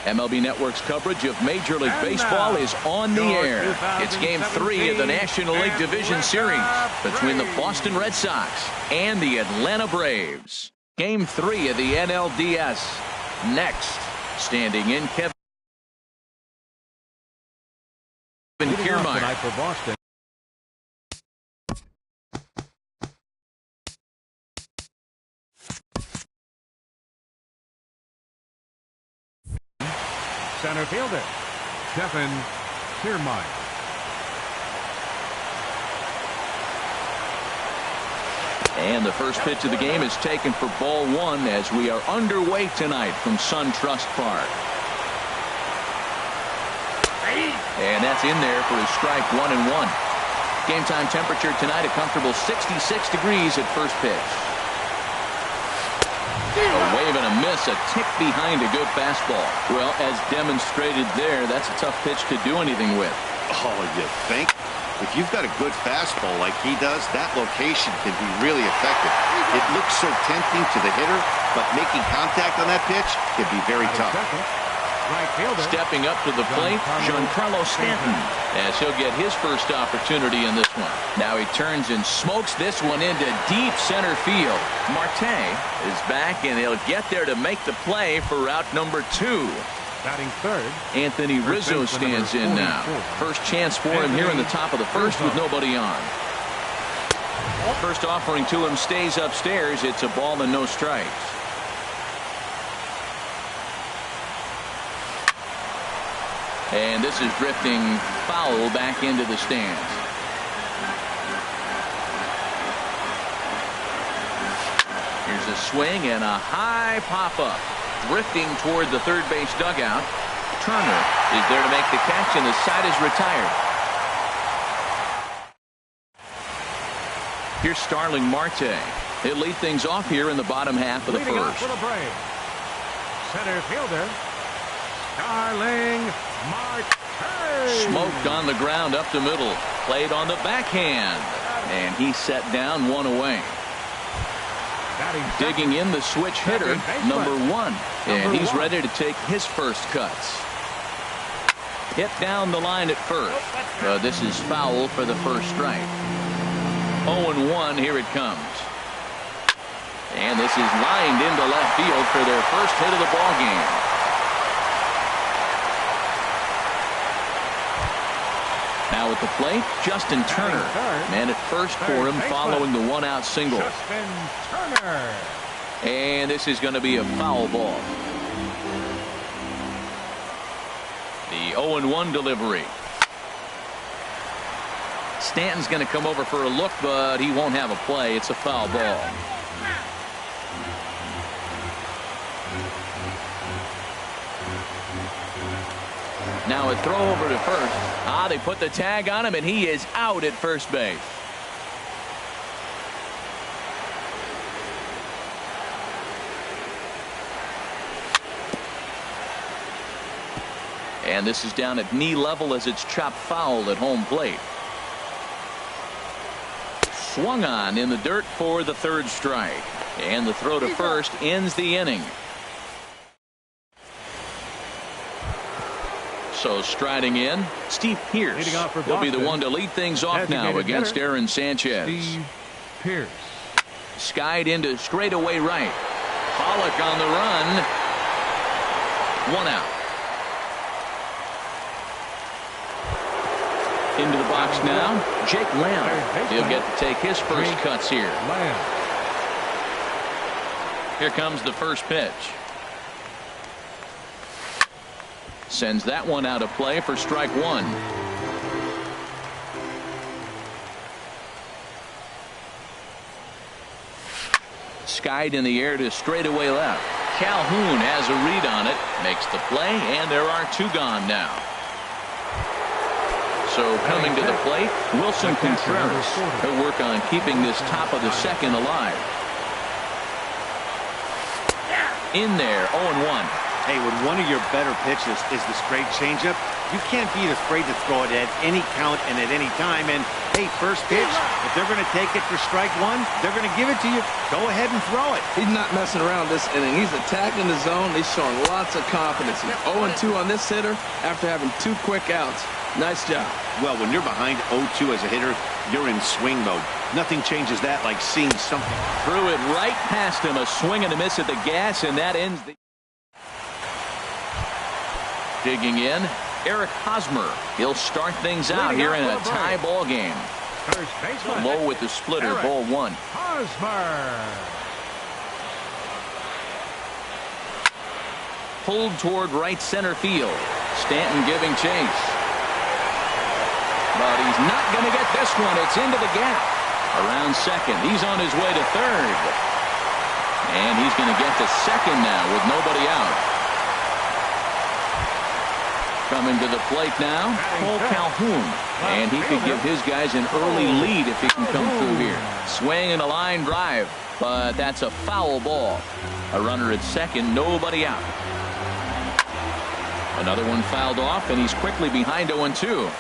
MLB Network's coverage of Major League Baseball is on the air. It's Game 3 of the National League Division Series between the Boston Red Sox and the Atlanta Braves. Game 3 of the NLDS. Next, standing in, Kevin Kiermaier. For Boston. Center fielder, Kevin Kiermaier. And the first pitch of the game is taken for ball 1 as we are underway tonight from SunTrust Park. And that's in there for a strike 1-1. Game time temperature tonight a comfortable 66 degrees at first pitch. A wave and a miss, a tick behind a good fastball. Well, as demonstrated there, that's a tough pitch to do anything with. Oh, you think? If you've got a good fastball like he does, that location can be really effective. It looks so tempting to the hitter, but making contact on that pitch can be very tough. Right fielder. Stepping up to the plate, Giancarlo Stanton, as he'll get his first opportunity in this one. Now he turns and smokes this one into deep center field. Marte is back, and he'll get there to make the play for route number 2. Batting third, Anthony Rizzo stands in now. First chance for him here in the top of the first with nobody on. First offering to him stays upstairs. It's a ball and no strikes. And this is drifting foul back into the stands. Here's a swing and a high pop-up. Drifting toward the third base dugout. Turner is there to make the catch, and the side is retired. Here's Starling Marte. He'll lead things off here in the bottom half of the leading first. off for the Braves. Center fielder, Starling Marte. Smoked on the ground up the middle. Played on the backhand. And he set down one away. Digging in the switch hitter, number 1. And he's ready to take his first cuts. Hit down the line at first. This is foul for the first strike. 0-1, here it comes. And this is lined into left field for their first hit of the ball game. Now at the plate, Justin Turner. Man at first for him following the 1-out single. Justin Turner. And this is going to be a foul ball. The 0-1 delivery. Stanton's going to come over for a look, but he won't have a play. It's a foul ball. Now a throw over to first. They put the tag on him, and he is out at first base. And this is down at knee level as it's chopped foul at home plate. Swung on in the dirt for the third strike. And the throw to first ends the inning. So striding in, Steve Pearce. He'll be the one to lead things off now against Aaron Sanchez. Steve Pearce. Skied into straightaway right. Pollock on the run. 1 out. Into the box now, Jake Lamb. He'll get to take his first cuts here. Here comes the first pitch. Sends that one out of play for strike 1. Skied in the air to straightaway left. Calhoun has a read on it, makes the play, and there are 2 gone now. So coming to the plate, Wilson Contreras. He'll work on keeping this top of the second alive. In there, 0-1. Hey, when one of your better pitches is the straight changeup, you can't be afraid to throw it at any count and at any time. And, hey, first pitch, if they're going to take it for strike one, they're going to give it to you. Go ahead and throw it. He's not messing around this inning. He's attacking the zone. He's showing lots of confidence. He's 0-2 on this hitter after having 2 quick outs. Nice job. Well, when you're behind 0-2 as a hitter, you're in swing mode. Nothing changes that like seeing something. Threw it right past him. A swing and a miss at the gas, and that ends the... Digging in, Eric Hosmer. He'll start things out here in a tie ball game. First baseman. Low with the splitter, ball 1. Hosmer. Pulled toward right center field. Stanton giving chase. But he's not going to get this one. It's into the gap. Around second. He's on his way to third. And he's going to get to second now with nobody out. Coming to the plate now, Cole Calhoun. And he could give his guys an early lead if he can come through here. Swing and a line drive, but that's a foul ball. A runner at second, nobody out. Another one fouled off, and he's quickly behind 0-2.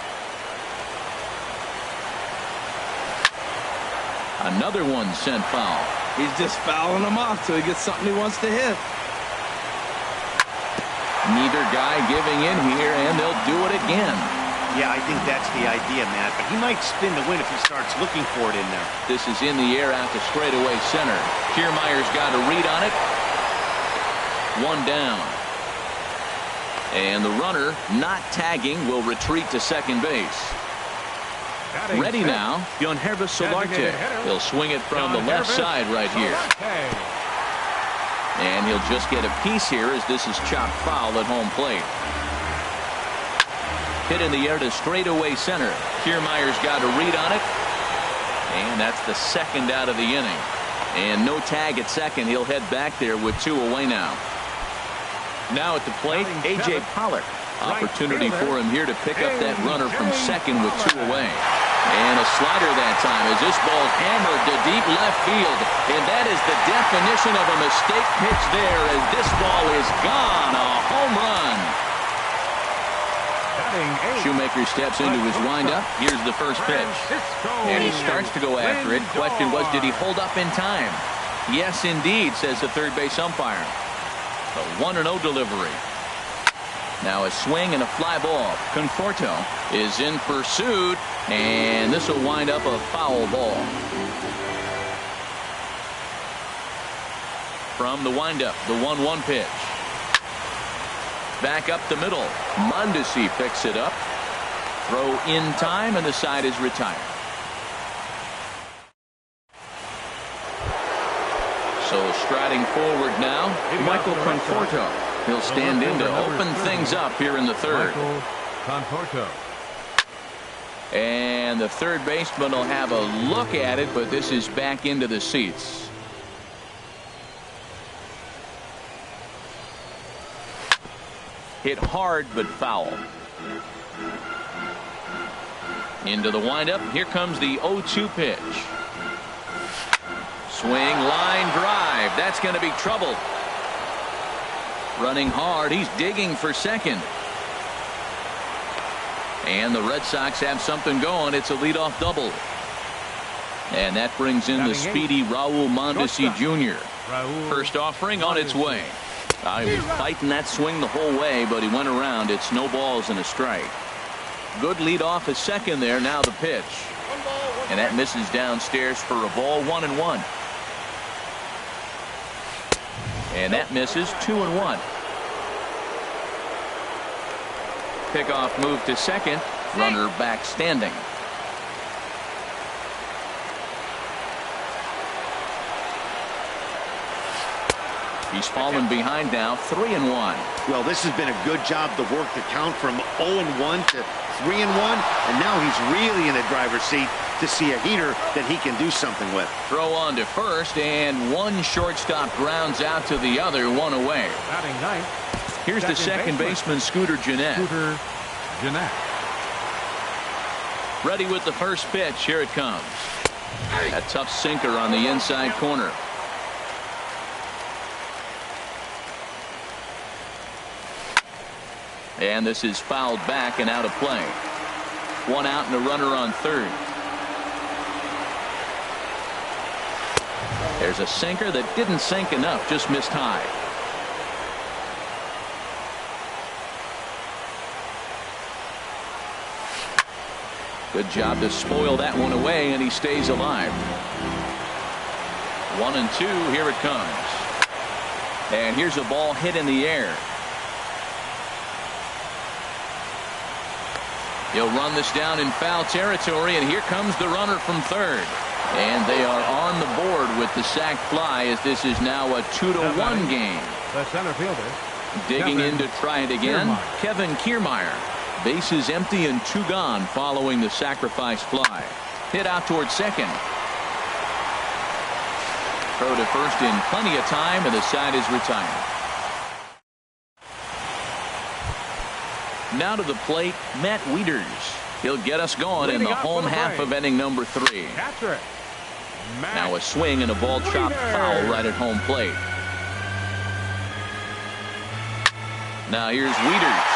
Another one sent foul. He's just fouling them off till he gets something he wants to hit. Neither guy giving in here, and they'll do it again. Yeah, I think that's the idea, Matt. But he might spin the win if he starts looking for it in there. This is in the air out to straightaway center. Kiermaier's got a read on it. 1 down. And the runner, not tagging, will retreat to second base. Ready now, Yohannes Solarte. He'll swing it from the left side right here. And he'll just get a piece here as this is chopped foul at home plate. Hit in the air to straightaway center. Kiermaier's got a read on it. And that's the second out of the inning. And no tag at second. He'll head back there with 2 away now. Now at the plate, A.J. Pollock. Opportunity for him here to pick up that runner from second with 2 away. And a slider that time as this ball's hammered to deep left field. And that is the definition of a mistake pitch there as this ball is gone. A home run. Shoemaker steps into his windup. Here's the first pitch. And he starts to go after it. Question was, did he hold up in time? Yes, indeed, says the third base umpire. The 1-0 delivery. Now a swing and a fly ball. Conforto is in pursuit, and this will wind up a foul ball. From the windup, the 1-1 pitch. Back up the middle. Mondesi picks it up. Throw in time, and the side is retired. So striding forward now, Michael Conforto. He'll stand in to open things up here in the third. Conforto. And the third baseman will have a look at it, but this is back into the seats. Hit hard, but foul. Into the windup. Here comes the 0-2 pitch. Swing, line drive. That's going to be trouble. Running hard. He's digging for second. And the Red Sox have something going. It's a leadoff double. And that brings in the speedy Raul Mondesi Jr. First offering on its way. He was fighting that swing the whole way, but he went around. It's no balls and a strike. Good lead off at second there. Now the pitch. And that misses downstairs for a ball. 1-1. And that misses. 2-1. Pickoff move to second. Runner back standing. He's fallen behind now. 3-1. Well, this has been a good job to work the count from 0-1 to 3-1, and now he's really in the driver's seat to see a heater that he can do something with. Throw on to first, and one shortstop grounds out to the other. 1 away. Batting ninth. Here's the second baseman, Scooter Gennett. Scooter Gennett. Ready with the first pitch. Here it comes. A tough sinker on the inside corner. And this is fouled back and out of play. One out and a runner on third. There's a sinker that didn't sink enough, just missed high. Good job to spoil that one away, and he stays alive. 1-2, here it comes. And here's a ball hit in the air. He'll run this down in foul territory, and here comes the runner from third. And they are on the board with the sac fly, as this is now a 2-1 game. The center fielder. Digging in to try it again, Kevin Kiermaier. Bases empty and 2 gone following the sacrifice fly. Hit out towards second. Throw to first in plenty of time, and the side is retired. Now to the plate, Matt Wieters. He'll get us going in the home half of inning number 3. Now a swing and a ball chopped foul right at home plate. Now here's Wieters.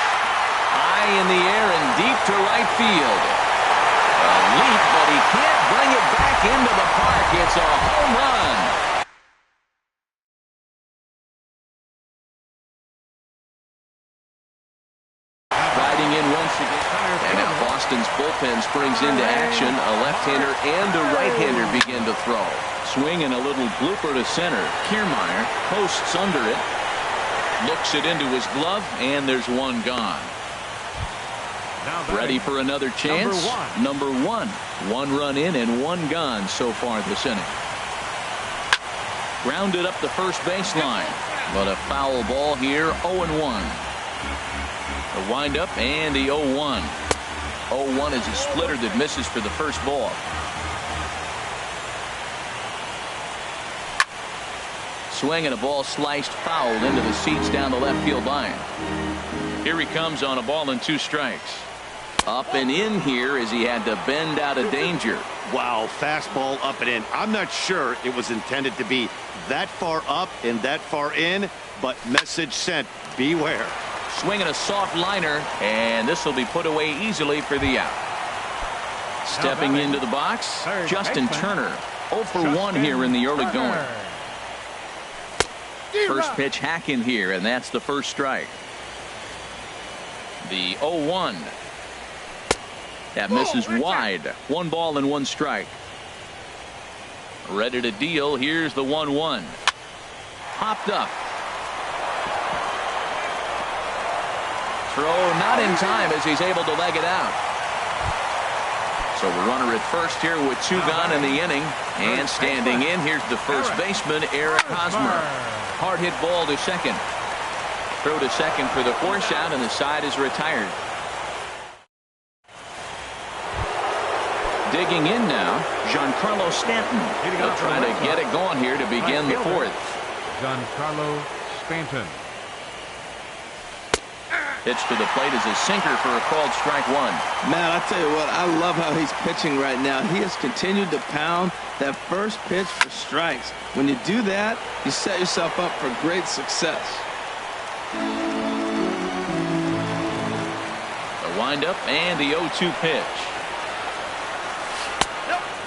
High in the air and deep to right field. A leap, but he can't bring it back into the park. It's a home run. Riding in once again. And now Boston's bullpen springs into action. A left-hander and a right-hander begin to throw. Swing and a little blooper to center. Kiermaier posts under it. Looks it into his glove, and there's one gone. Ready for another chance? Number one. 1 run in and 1 gone so far this inning. Grounded up the first baseline, but a foul ball here. 0-1. A windup and the 0-1. 0-1 is a splitter that misses for the first ball. Swing and a ball sliced foul into the seats down the left field line. Here he comes on a ball and 2 strikes. Up and in here as he had to bend out of danger. Wow, fastball up and in. I'm not sure it was intended to be that far up and that far in, but message sent, beware. Swinging a soft liner, and this will be put away easily for the out. Stepping into the box, Justin Turner. 0 for 1 here in the early going. First pitch hack in here, and that's the first strike. The 0-1. That misses wide. 1 ball and 1 strike. Ready to deal. Here's the 1-1. Popped up. Throw not in time as he's able to leg it out. So the runner at first here with 2 gone in the inning. And standing in, here's the first baseman, Eric Hosmer. Hard hit ball to second. Throw to second for the force out, and the side is retired. Digging in now, Giancarlo Stanton. They'll try to get it going here to begin the 4th. Giancarlo Stanton. Pitch to the plate is a sinker for a called strike 1. Man, I tell you what, I love how he's pitching right now. He has continued to pound that first pitch for strikes. When you do that, you set yourself up for great success. The windup and the 0-2 pitch.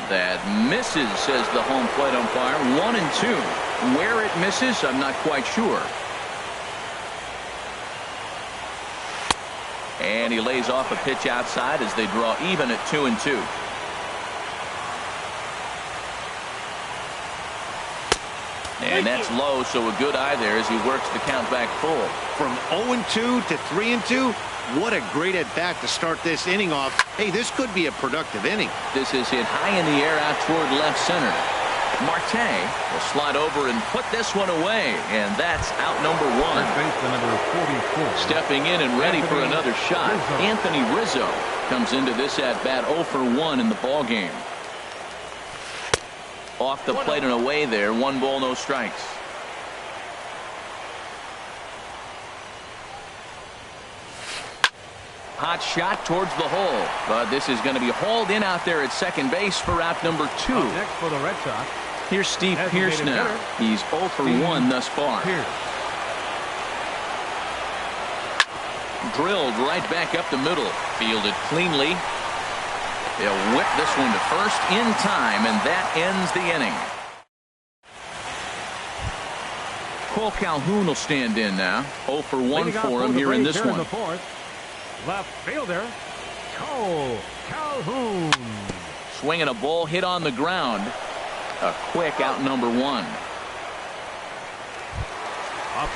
That misses, says the home plate umpire. 1-2. Where it misses, I'm not quite sure. And he lays off a pitch outside as they draw even at 2-2. And that's low, so a good eye there as he works the count back full. From 0-2 to 3-2, what a great at-bat to start this inning off. Hey, this could be a productive inning. This is hit high in the air out toward left center. Marte will slide over and put this one away, and that's out number 1. Number 44. Stepping in and ready for another shot, Anthony Rizzo comes into this at-bat 0 for 1 in the ball game. Off the plate and away there. 1 ball, no strikes. Hot shot towards the hole, but this is going to be hauled in out there at second base for out number 2. Next for the Red Sox. Here's Steve Pearce now. He's 0 for 1 thus far. Drilled right back up the middle. Fielded cleanly. They'll whip this one to first in time, and that ends the inning. Cole Calhoun will stand in now. 0 for 1 for him here in this one. The fourth, left fielder Cole Calhoun. Swinging a ball hit on the ground. A quick out number 1.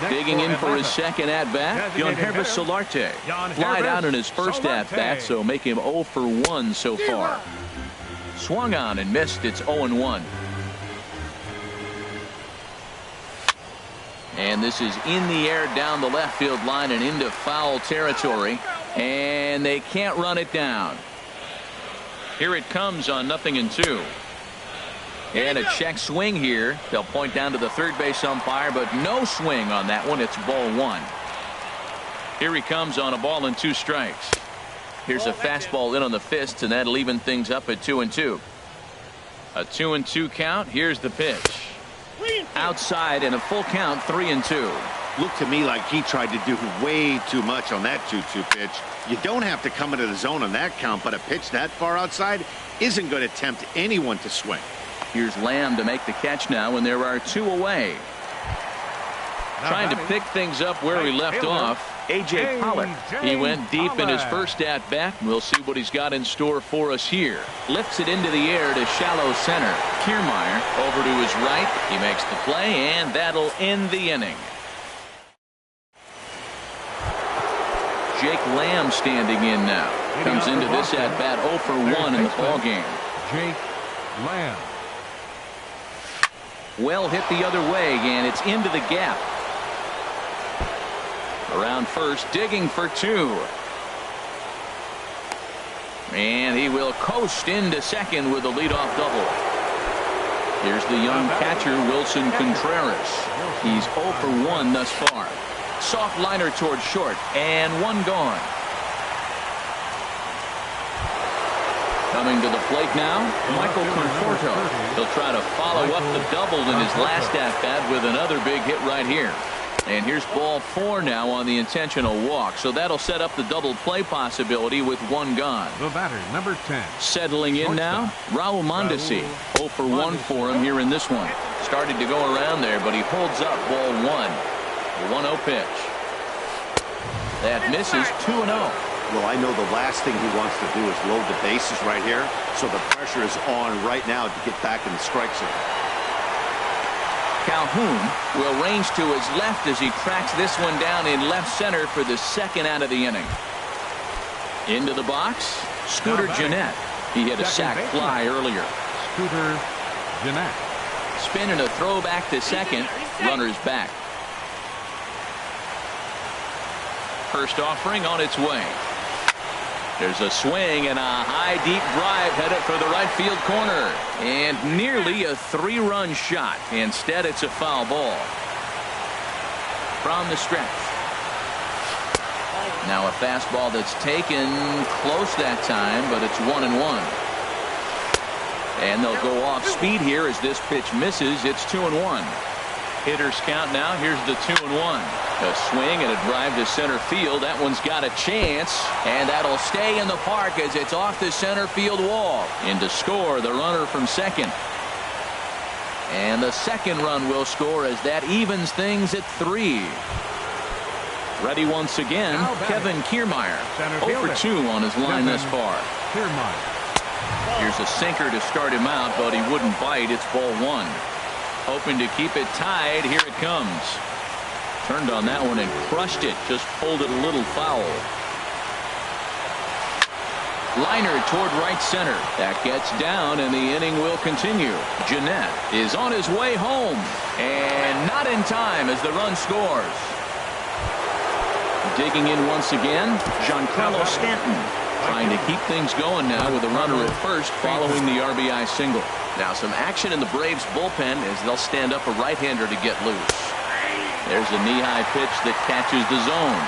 Digging in for his second at-bat, Yangervis Solarte. Flied out in his first at-bat, so make him 0 for 1 so far. Swung on and missed. It's 0-1. And this is in the air down the left field line and into foul territory. And they can't run it down. Here it comes on 0-2. And a check swing here. They'll point down to the third base umpire, but no swing on that one. It's ball 1. Here he comes on a ball and 2 strikes. Here's a fastball in on the fists, and that'll even things up at 2-2. A 2-2 count. Here's the pitch. Outside and a full count, 3-2. Looked to me like he tried to do way too much on that 2-2 pitch. You don't have to come into the zone on that count, but a pitch that far outside isn't going to tempt anyone to swing. Here's Lamb to make the catch now, and there are 2 away. Trying to pick things up where he left off, A.J. Pollock. He went deep in his first at-bat. We'll see what he's got in store for us here. Lifts it into the air to shallow center. Kiermaier over to his right. He makes the play, and that'll end the inning. Jake Lamb standing in now. Comes into this at-bat 0 for 1 in the ballgame. Jake Lamb. Well hit the other way, and it's into the gap. Around first, digging for 2. And he will coast into second with a leadoff double. Here's the young catcher, Wilson Contreras. He's 0 for 1 thus far. Soft liner towards short, and 1 gone. Coming to the plate now, Michael Conforto. He'll try to follow up the double in his last at-bat with another big hit right here. And here's ball 4 now on the intentional walk. So that'll set up the double play possibility with 1 gone. The batter, number 10. Settling in now, Raul Mondesi. 0 for 1 for him here in this one. Started to go around there, but he holds up ball 1. The 1-0 pitch. That misses. 2-0. Well, I know the last thing he wants to do is load the bases right here, so the pressure is on right now to get back in the strike zone. Calhoun will range to his left as he tracks this one down in left center for the second out of the inning. Into the box, Scooter Gennett. He hit a sac fly earlier. Scooter Gennett. Spin and a throw back to second. Runners back. First offering on its way. There's a swing and a high deep drive headed for the right field corner, and nearly a 3-run shot. Instead, it's a foul ball. From the stretch. Now a fastball that's taken close that time, but it's 1-1. And they'll go off speed here as this pitch misses. It's 2-1. Hitters count now. Here's the 2-1. A swing and a drive to center field. That one's got a chance, and that'll stay in the park as it's off the center field wall. In to score, the runner from second. And the second run will score as that evens things at 3. Ready once again, Kevin Kiermaier. 0 for 2 on his line thus far. Here's a sinker to start him out, but he wouldn't bite. It's ball 1. Hoping to keep it tied. Here it comes. Turned on that one and crushed it. Just pulled it a little foul. Liner toward right center. That gets down, and the inning will continue. Gennett is on his way home, and not in time as the run scores. Digging in once again, Giancarlo Stanton. Trying to keep things going now with a runner at first following the RBI single. Now some action in the Braves bullpen as they'll stand up a right-hander to get loose. There's a knee-high pitch that catches the zone.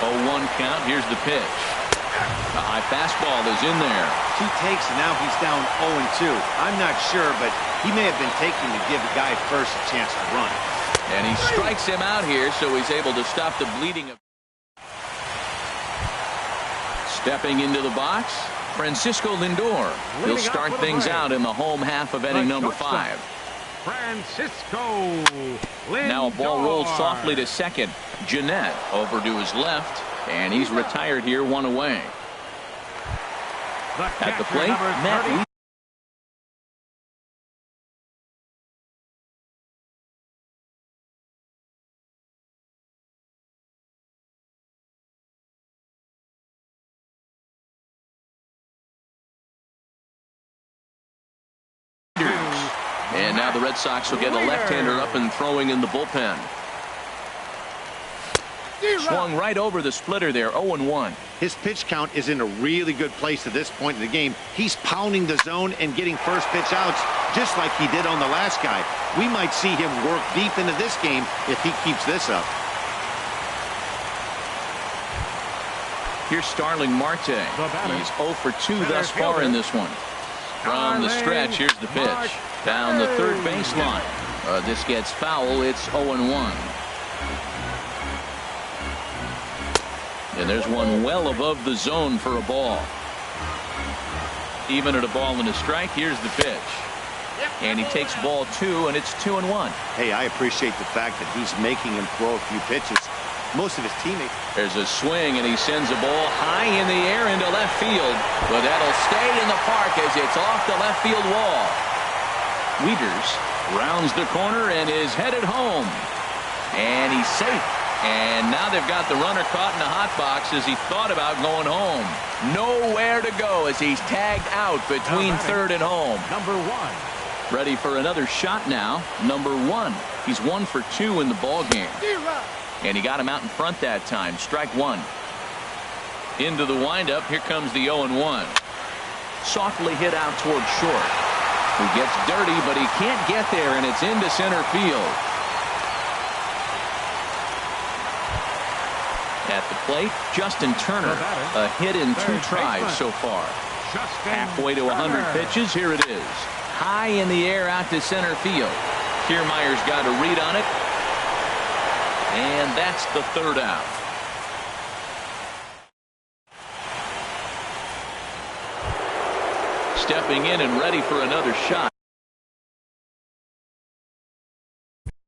0-1 count. Here's the pitch. A high fastball is in there. 2 takes, and now he's down 0-2. I'm not sure, but he may have been taking to give the guy first a chance to run. And he strikes him out here, so he's able to stop the bleeding. Stepping into the box, Francisco Lindor. He'll start things out in the home half of inning number 5. Francisco Lindor. Now a ball rolls softly to second. Jeanette over to his left, and he's retired here, 1 away. At the plate, Matt. And now the Red Sox will get a left-hander up and throwing in the bullpen. Swung right over the splitter there, 0-1. His pitch count is in a really good place at this point in the game. He's pounding the zone and getting first pitch outs just like he did on the last guy. We might see him work deep into this game if he keeps this up. Here's Starling Marte. He's 0 for 2 thus far in this one. From the stretch, here's the pitch. Down the third baseline. This gets foul. It's 0-1. And there's one well above the zone for a ball. Even at a ball and a strike, here's the pitch. And he takes ball 2, and it's 2-1. Hey, I appreciate the fact that he's making him throw a few pitches. Most of his teammates. There's a swing, and he sends a ball high in the air into left field. But that'll stay in the park as it's off the left field wall. Wieters rounds the corner and is headed home. And he's safe. And now they've got the runner caught in the hot box as he thought about going home. Nowhere to go as he's tagged out between third and home. Number 1. Ready for another shot now. Number 1. He's 1 for 2 in the ball game. And he got him out in front that time. Strike 1. Into the windup. Here comes the 0-1. Softly hit out toward short. He gets dirty, but he can't get there, and it's into center field. At the plate, Justin Turner. A hit in 2 tries so far. Halfway to 100 pitches. Here it is. High in the air out to center field. Kiermaier's got a read on it. And that's the third out. Stepping in and ready for another shot.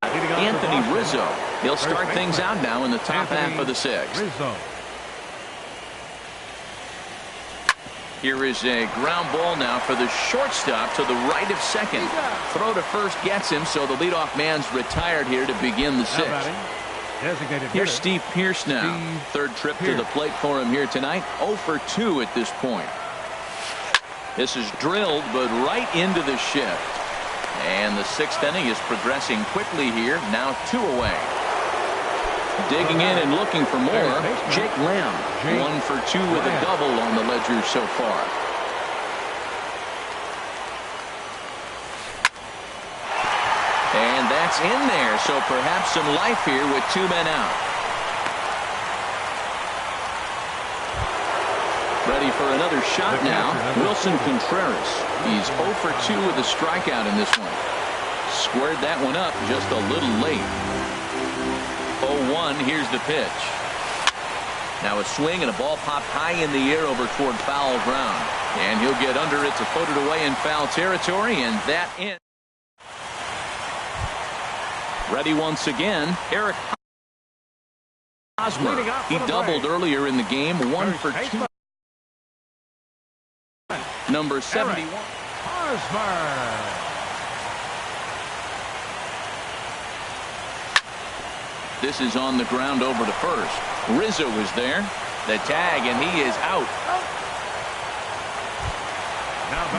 Anthony Rizzo. He'll start things out now in the top half of the 6th. Here is a ground ball now for the shortstop to the right of second. Throw to first gets him, so the leadoff man's retired here to begin the 6th. Here's Steve Pearce now. Third trip to the plate for him here tonight. 0 for 2 at this point. This is drilled, but right into the shift. And the 6th inning is progressing quickly here. Now 2 away. Digging in and looking for more. Jake Lamb. 1 for 2 with a double on the ledger so far. And that's in there, so perhaps some life here with 2 men out. Ready for another shot now. Wilson Contreras. He's 0 for 2 with a strikeout in this one. Squared that one up just a little late. 0-1. Here's the pitch. Now a swing and a ball popped high in the air over toward foul ground. And he'll get under it to put it away in foul territory, and that ends. Ready once again, Eric Hosmer. He doubled earlier in the game, 1 for 2. Number 71. Hosmer. This is on the ground over to first. Rizzo is there. The tag, and he is out.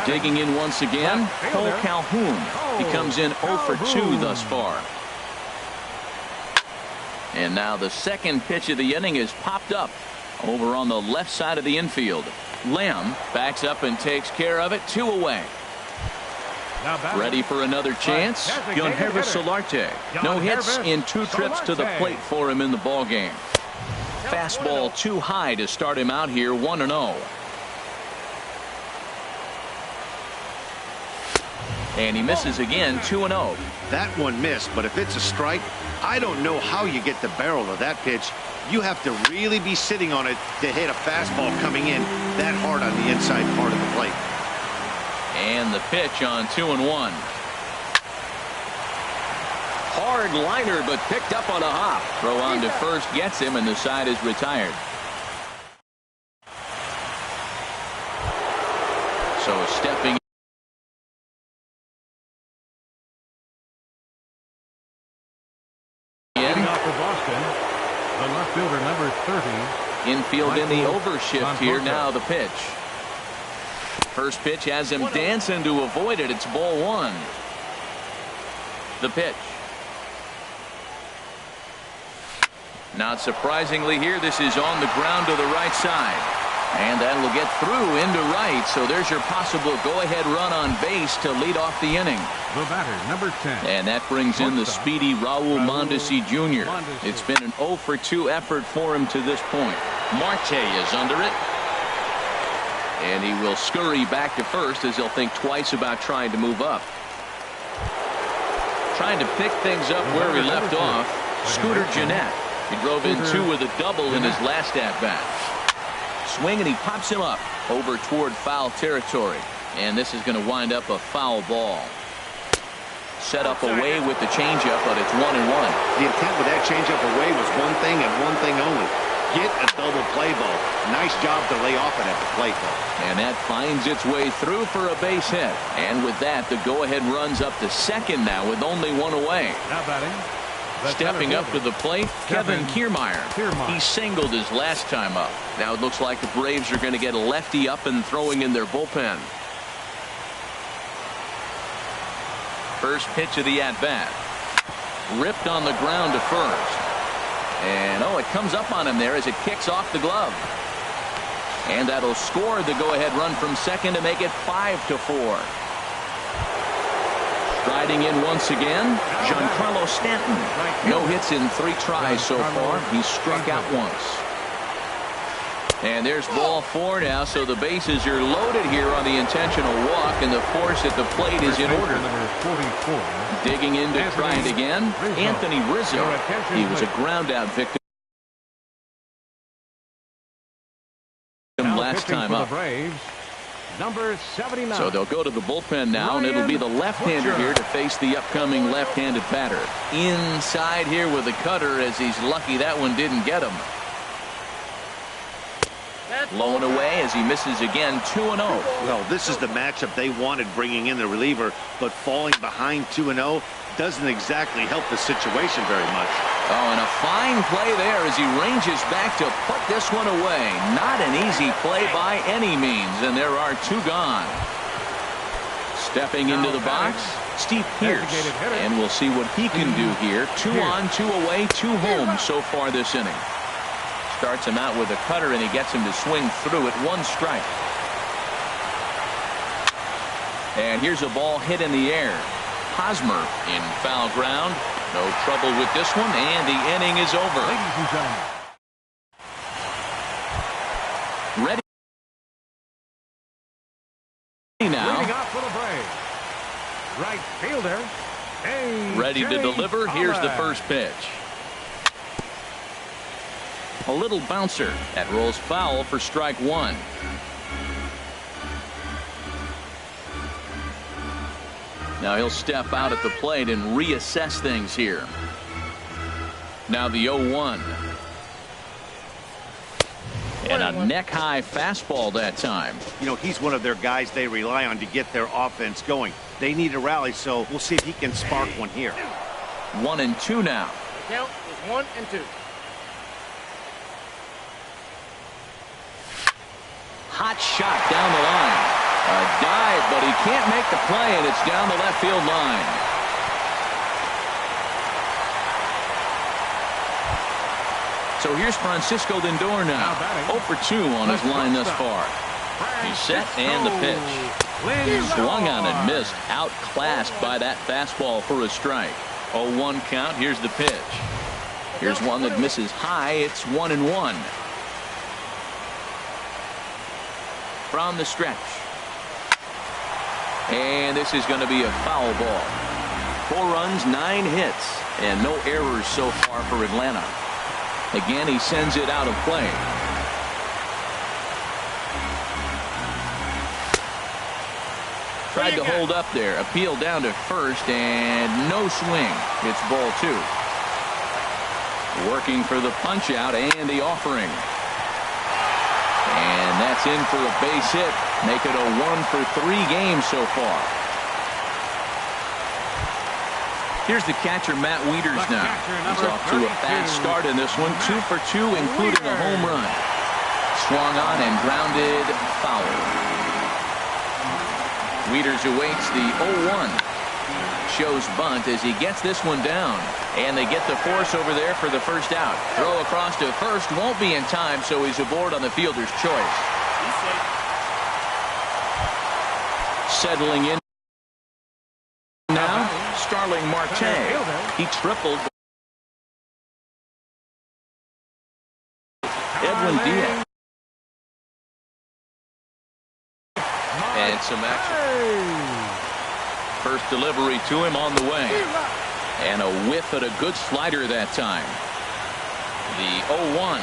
Digging in once again, Cole Calhoun. He comes in 0 for 2 thus far. And now the second pitch of the inning is popped up over on the left side of the infield. Lamb backs up and takes care of it. 2 away. Ready for another chance. Yangervis Solarte. No hits in 2 trips to the plate for him in the ball game. Fastball too high to start him out here, 1-0. And he misses again, 2-0. That one missed, but if it's a strike, I don't know how you get the barrel of that pitch. You have to really be sitting on it to hit a fastball coming in that hard on the inside part of the plate. And the pitch on 2-1. Hard liner, but picked up on a hop. Throw on to first gets him, and the side is retired. So stepping Heading off for Boston, the left fielder, number 30. infield in the overshift here. Now the pitch. First pitch has him dancing to avoid it. It's ball one. The pitch. Not surprisingly here, this is on the ground to the right side. And that will get through into right. So there's your possible go-ahead run on base to lead off the inning. The batter, number 10. And that brings in the speedy Raul Mondesi Jr. It's been an 0 for 2 effort for him to this point. Marte is under it. And he will scurry back to first as he'll think twice about trying to move up. Trying to pick things up where he left off. Scooter Gennett. He drove in 2 with a double in his last at-bat. Swing, and he pops him up over toward foul territory. And this is going to wind up a foul ball. Set up away with the changeup, but it's 1-1. The intent with that changeup away was one thing and one thing only. Get a double play ball. Nice job to lay off it at the plate, though. And that finds its way through for a base hit. And with that, the go-ahead runs up to second now with only 1 away. Now batting. Stepping up to the plate, Kevin Kiermaier. He singled his last time up. Now it looks like the Braves are going to get a lefty up and throwing in their bullpen. First pitch of the at-bat. Ripped on the ground to first. And it comes up on him there as it kicks off the glove. And that'll score the go-ahead run from second to make it 5-4. Striding in once again, Giancarlo Stanton. No hits in 3 tries so far. He's struck out once. And there's ball 4 now, so the bases are loaded here on the intentional walk, and the force at the plate is in order. Digging in to try it again, Anthony Rizzo. He was a ground-out victim last time up. Number 79. So they'll go to the bullpen now, and it'll be the left-hander here to face the upcoming left-handed batter. Inside here with a cutter, as he's lucky that one didn't get him. Low and away as he misses again, 2-0. Well, this is the matchup they wanted, bringing in the reliever, but falling behind 2-0 doesn't exactly help the situation very much. And a fine play there as he ranges back to put this one away. Not an easy play by any means, and there are 2 gone. Stepping into the box, Steve Pearce, and we'll see what he can do here. 2 on, 2 away, 2 home so far this inning. Starts him out with a cutter, and he gets him to swing through it. 1 strike. And here's a ball hit in the air. Hosmer in foul ground. No trouble with this one, and the inning is over. Ladies and gentlemen. Ready now. Leading off for the Braves. Right fielder. Ready to deliver. Here's the first pitch. A little bouncer. That rolls foul for strike 1. Now he'll step out at the plate and reassess things here. Now the 0-1. And a neck-high fastball that time. You know, he's one of their guys they rely on to get their offense going. They need a rally, so we'll see if he can spark one here. 1-2 now. The count is 1-2. Hot shot down the line. A dive, but he can't make the play, and it's down the left field line. So here's Francisco Lindor now. 0 for 2 on his line thus far. He's set, and the pitch. Swung on and missed. Outclassed by that fastball for a strike. 0-1 count. Here's the pitch. Here's one that misses high. It's 1-1. From the stretch. And And this is going to be a foul ball. 4 runs, 9 hits, and no errors so far for Atlanta. Again, he sends it out of play. Tried to hold up there. Appeal down to first, and no swing. It's ball 2. Working for the punch out and the offering. And that's in for a base hit. Make it a 1 for 3 games so far. Here's the catcher, Matt Wieters now. He's off to a fast start in this one. 2 for 2, including a home run. Swung on and grounded foul. Wieters awaits the 0-1. Shows bunt as he gets this one down. And they get the force over there for the first out. Throw across to first. Won't be in time, so he's aboard on the fielder's choice. Settling in now, Starling Marte. He tripled. Edwin Diaz. And some action. First delivery to him on the way. And a whiff at a good slider that time. The 0-1.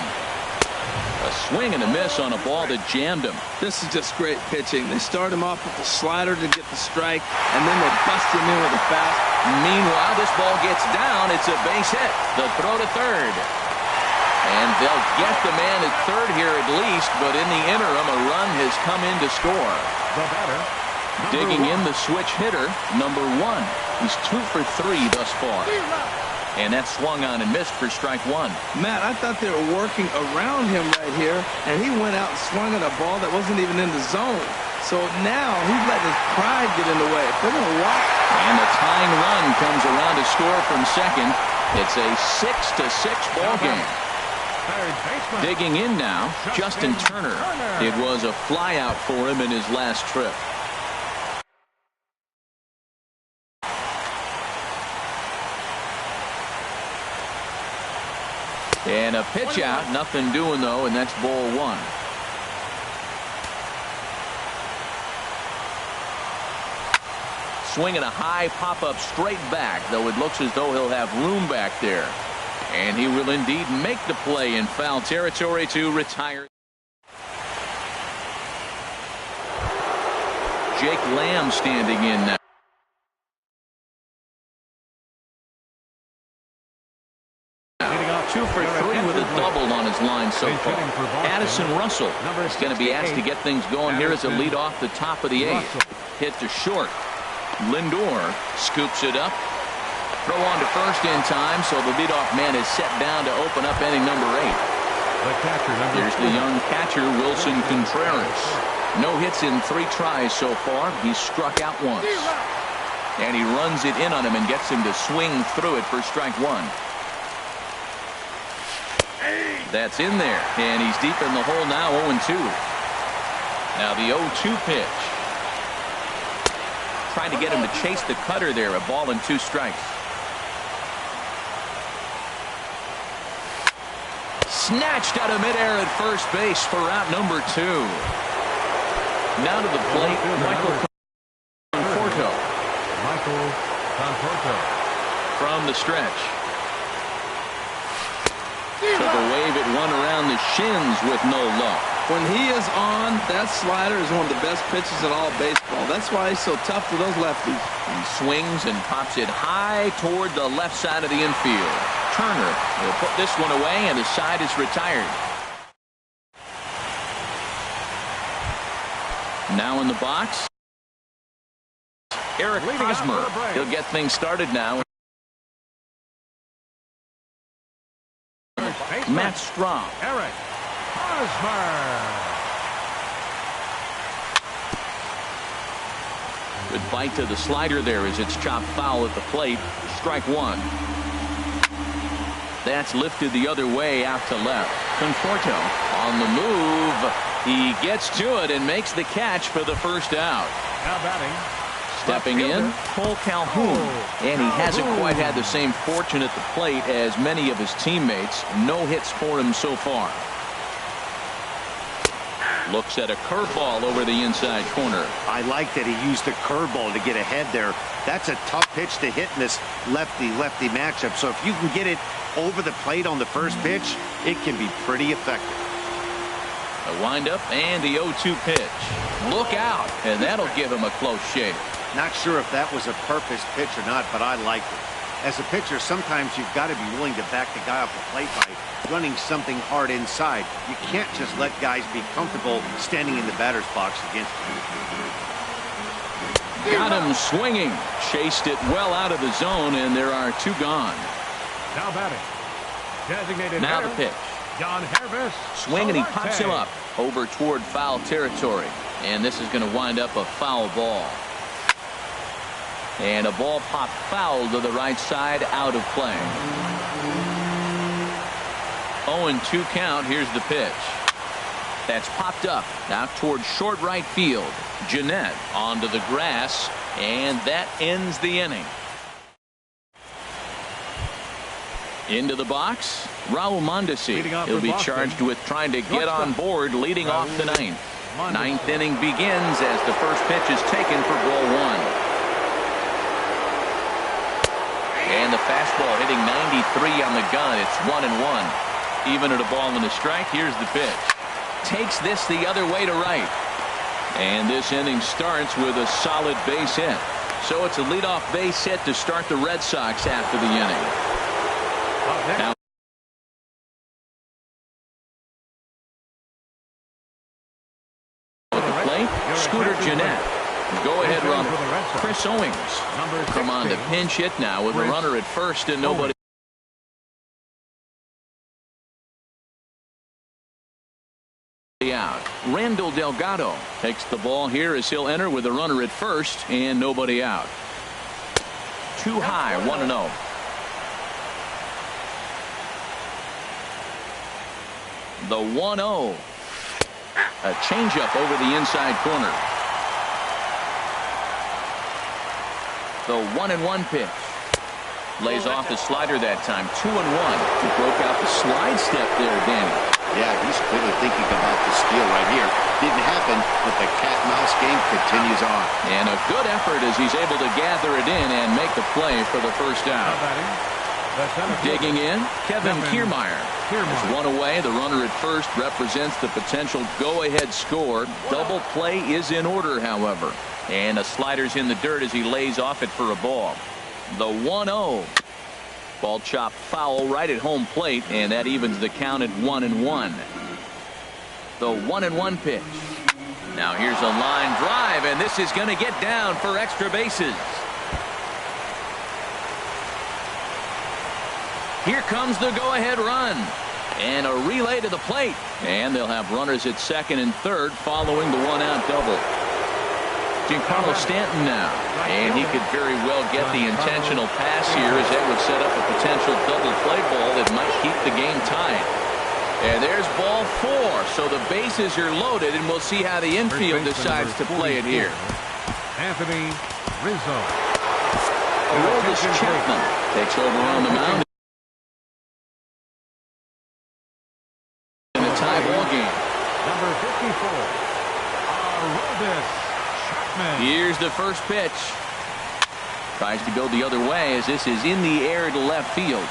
A swing and a miss on a ball that jammed him. This is just great pitching. They start him off with the slider to get the strike, and then they bust him in with a fast. Meanwhile, this ball gets down. It's a base hit. The throw to third. And they'll get the man at third here at least, but in the interim, a run has come in to score. The batter, Digging in the switch hitter, number 1. He's 2 for 3 thus far. And that swung on and missed for strike 1. Matt, I thought they were working around him right here, and he went out and swung at a ball that wasn't even in the zone. So now he's letting his pride get in the way. If they're going to walk. And the tying run comes around to score from second. It's a 6-6 ball game. Digging in now, Justin Turner. It was a flyout for him in his last trip. And a pitch out, nothing doing though, and that's ball 1. Swinging a high pop-up straight back, though it looks as though he'll have room back there. And he will indeed make the play in foul territory to retire. Jake Lamb standing in now. Two for 3 with a double on his line so far. Addison Russell is going to be asked to get things going here as a lead off the top of the 8th. Hit to short. Lindor scoops it up. Throw on to first in time, so the leadoff man is set down to open up inning number 8. Here's the young catcher, Wilson Contreras. No hits in 3 tries so far. He's struck out once. And he runs it in on him and gets him to swing through it for strike 1. That's in there, and he's deep in the hole now, 0-2. Now the 0-2 pitch. Trying to get him to chase the cutter there, a ball and 2 strikes. Snatched out of midair at first base for out number 2. Now to the plate, Michael Conforto. From the stretch. Took a wave at one around the shins with no luck. When he is on, that slider is one of the best pitches in all baseball. That's why he's so tough to those lefties. He swings and pops it high toward the left side of the infield. Turner will put this one away, and the side is retired. Now in the box, Eric Hosmer. He'll get things started now. Matt Strahm. Eric Hosmer. Good bite to the slider there as it's chopped foul at the plate. Strike 1. That's lifted the other way out to left. Conforto on the move. He gets to it and makes the catch for the first out. Now batting. Stepping in, Cole Calhoun. And he hasn't quite had the same fortune at the plate as many of his teammates. No hits for him so far. Looks at a curveball over the inside corner. I like that he used the curveball to get ahead there. That's a tough pitch to hit in this lefty-lefty matchup. So if you can get it over the plate on the first pitch, it can be pretty effective. A windup and the 0-2 pitch. Look out, and that'll give him a close shave. Not sure if that was a purpose pitch or not, but I liked it. As a pitcher, sometimes you've got to be willing to back the guy off the plate by running something hard inside. You can't just let guys be comfortable standing in the batter's box against you. Got him swinging. Chased it well out of the zone, and there are 2 gone. Now batting. Designated now hitter, the pitch. John Harvis. Swing, and he pops him up over toward foul territory. And this is going to wind up a foul ball. And a ball popped foul to the right side, out of play. 0-2 count. Here's the pitch. That's popped up out toward short right field. Jeanette onto the grass, and that ends the inning. Into the box, Raul Mondesi. He'll be charged with trying to get on board, leading off the 9th. 9th inning begins as the first pitch is taken for ball 1. And the fastball hitting 93 on the gun. It's 1-1. Even at a ball and a strike. Here's the pitch. Takes this the other way to right. And this inning starts with a solid base hit. So it's a leadoff base hit to start the Red Sox after the inning. Now, at the plate, Scooter Jeanette. Go-ahead runner, Chris Owings. Come on to pinch hit now with a runner at first and nobody out. Randall Delgado takes the ball here as he'll enter with a runner at first and nobody out. Too high, 1-0. The 1-0. A changeup over the inside corner. The 1-1 pitch. Lays off the slider that time. 2-1. He broke out the slide step there, Danny. Yeah, he's clearly thinking about the steal right here. Didn't happen, but the cat-mouse game continues on. And a good effort as he's able to gather it in and make the play for the first out. Digging in, Kevin Kiermaier. As one away, the runner at first represents the potential go-ahead score. Double play is in order, however. And a slider's in the dirt as he lays off it for a ball. The 1-0. Ball chopped foul right at home plate, and that evens the count at 1-1. The 1-1 pitch. Now here's a line drive, and this is going to get down for extra bases. Here comes the go-ahead run. And a relay to the plate. And they'll have runners at second and third following the one-out double. Giancarlo Stanton now. And he could very well get the intentional pass here as that would set up a potential double play ball that might keep the game tied. And there's ball 4. So the bases are loaded, and we'll see how the infield decides to play it here. Anthony Rizzo. Aroldis Chapman takes over on the mound. In a tie ball game. Number 54. Aroldis Chapman. Here's the first pitch. Tries to go the other way as this is in the air to left field.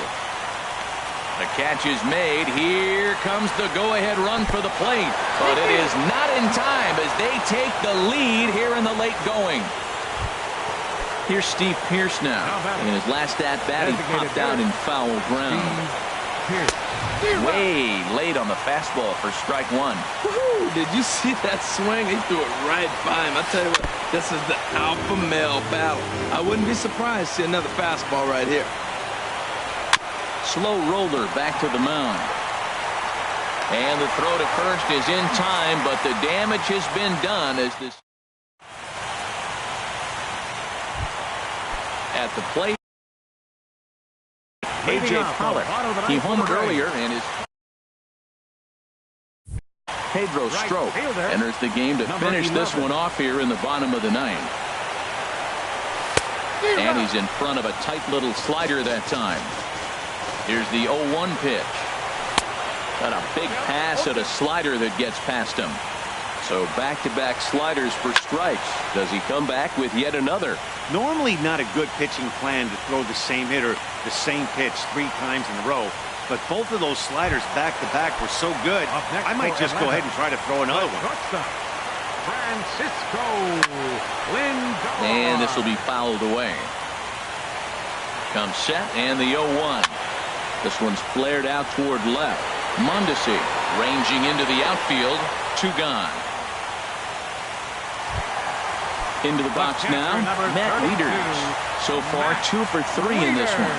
The catch is made. Here comes the go-ahead run for the plate. But it is not in time as they take the lead here in the late going. Here's Steve Pearce now. In his last at-bat, he popped out in foul ground. Way late on the fastball for strike 1. Woo-hoo, did you see that swing? He threw it right by him. I tell you what, this is the alpha male battle. I wouldn't be surprised to see another fastball right here. Slow roller back to the mound. And the throw to first is in time, but the damage has been done as this at the plate. A.J. Pollock. He homered earlier and is Pedro Strop enters the game to finish this one off here in the bottom of the 9th. And he's in front of a tight little slider that time. Here's the 0-1 pitch. Got a big pass at a slider that gets past him. So back-to-back sliders for strikes. Does he come back with yet another? Normally not a good pitching plan to throw the same hitter the same pitch 3 times in a row. But both of those sliders back-to-back were so good, I might just go ahead and try to throw another one. Francisco Lindor. And this will be fouled away. Comes set and the 0-1. This one's flared out toward left. Mondesi ranging into the outfield. 2 gone. Into the box now, Matt Wieters. So far 2 for 3 in this one.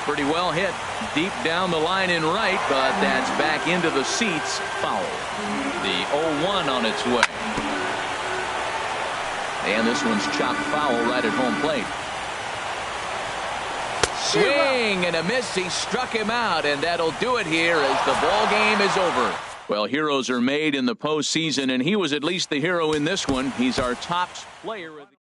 Pretty well hit deep down the line in right, but that's back into the seats. Foul. The 0-1 on its way. And this one's chopped foul right at home plate. Swing and a miss. He struck him out, and that'll do it here as the ball game is over. Well, heroes are made in the postseason, and he was at least the hero in this one. He's our top player of the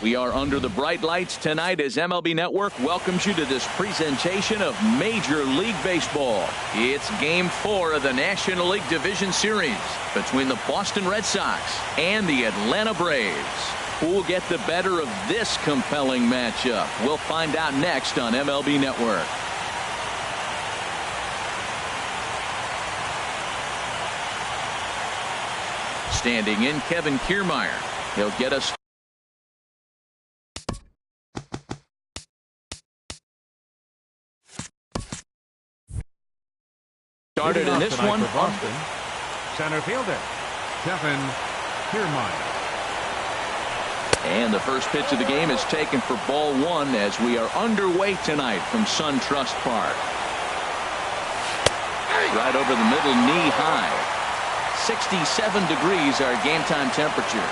We are under the bright lights tonight as MLB Network welcomes you to this presentation of Major League Baseball. It's Game 4 of the National League Division Series between the Boston Red Sox and the Atlanta Braves. Who will get the better of this compelling matchup? We'll find out next on MLB Network. Standing in, Kevin Kiermaier. He'll get us started in this one. For Boston, center fielder Kevin Kiermaier. And the first pitch of the game is taken for ball 1 as we are underway tonight from SunTrust Park. Right over the middle, knee high. 67 degrees our game time temperature.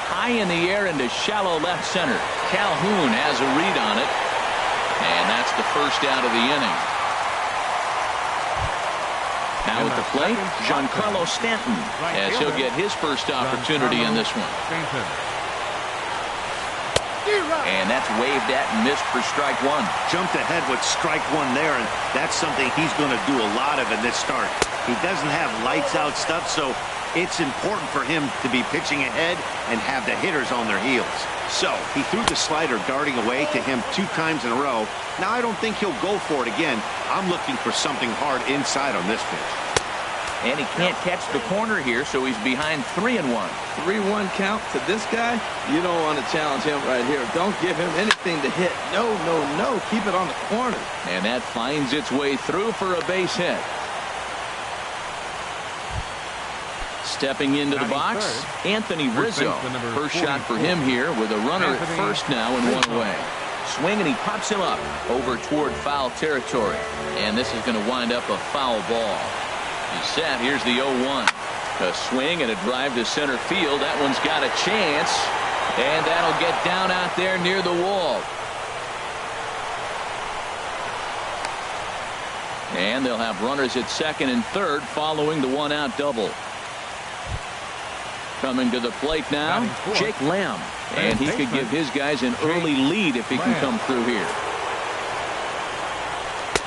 High in the air into shallow left center. Calhoun has a read on it. And that's the first out of the inning. Now at the plate, Giancarlo Stanton, as he'll get his first opportunity in this one. And that's waved at and missed for strike one. Jumped ahead with strike one there, and that's something he's going to do a lot of in this start. He doesn't have lights out stuff, so it's important for him to be pitching ahead and have the hitters on their heels. So he threw the slider darting away to him 2 times in a row. Now I don't think he'll go for it again. I'm looking for something hard inside on this pitch. And he can't catch the corner here, so he's behind 3-1. 3-1 count to this guy. You don't want to challenge him right here. Don't give him anything to hit. No, no, no. Keep it on the corner. And that finds its way through for a base hit. Stepping into the box, Anthony Rizzo. First shot for him here with a runner at first now and 1 away. Swing, and he pops him up over toward foul territory. And this is going to wind up a foul ball. He's set. Here's the 0-1. A swing and a drive to center field. That one's got a chance. And that'll get down out there near the wall. And they'll have runners at second and third following the 1-out double. Coming to the plate now, Jake Lamb. And he could give his guys an early lead if he can come through here.